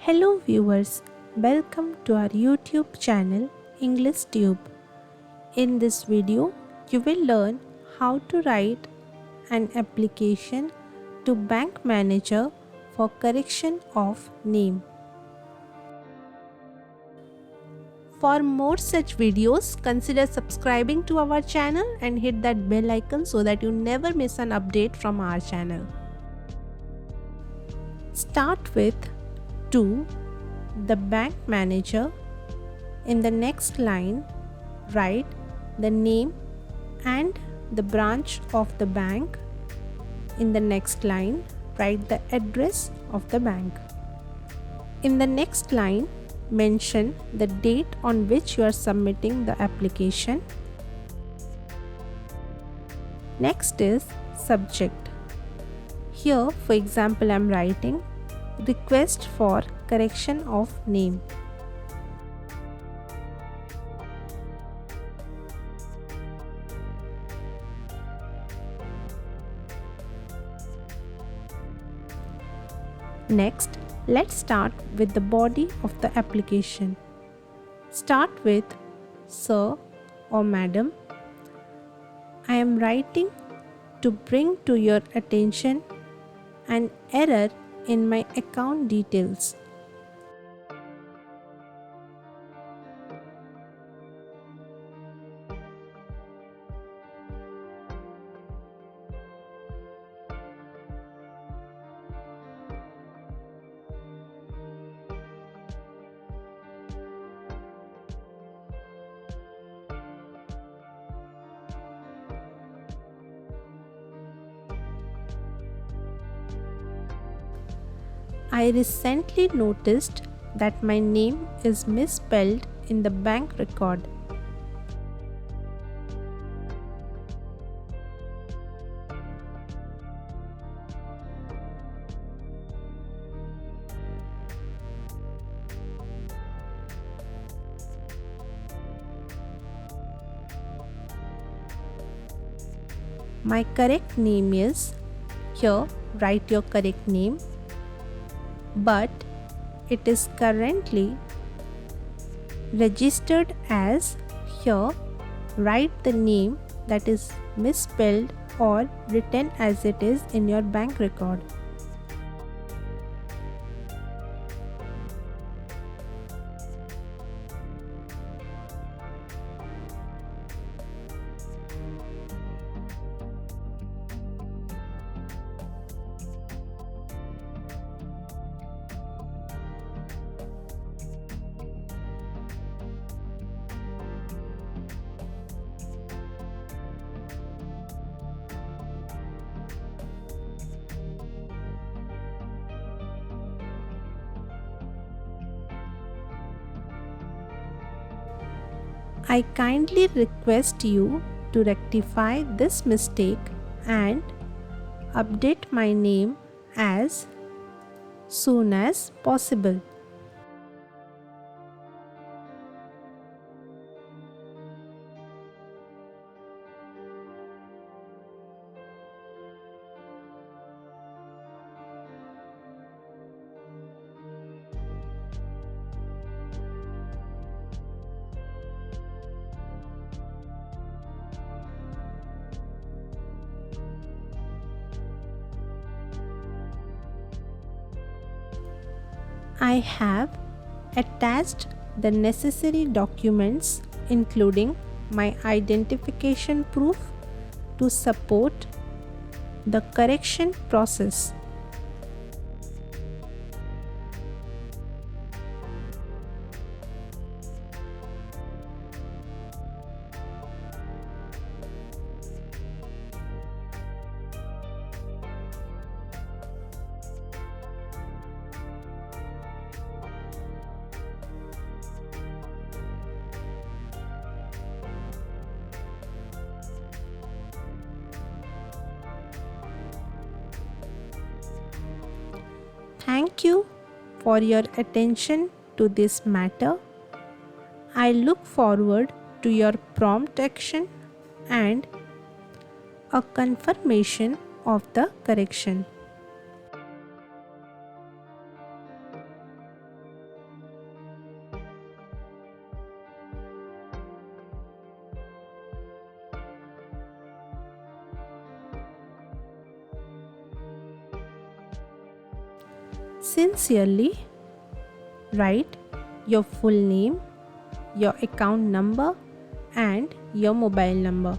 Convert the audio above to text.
Hello viewers, welcome to our YouTube channel English Tube. In this video, you will learn how to write an application to Bank Manager for correction of name. For more such videos, consider subscribing to our channel and hit that bell icon so that you never miss an update from our channel. Start with to the bank manager. In the next line, write the name and the branch of the bank. In the next line, write the address of the bank. In the next line, mention the date on which you are submitting the application. Next is subject. Here, for example, I am writing request for correction of name. Next, let's start with the body of the application. Start with Sir or Madam. I am writing to bring to your attention an error in my account details. I recently noticed that my name is misspelled in the bank record. My correct name is, here write your correct name, but it is currently registered as, here write the name that is misspelled or written as it is in your bank record. I kindly request you to rectify this mistake and update my name as soon as possible. I have attached the necessary documents including my identification proof to support the correction process. Thank you for your attention to this matter. I look forward to your prompt action and a confirmation of the correction. Sincerely, write your full name, your account number, and your mobile number.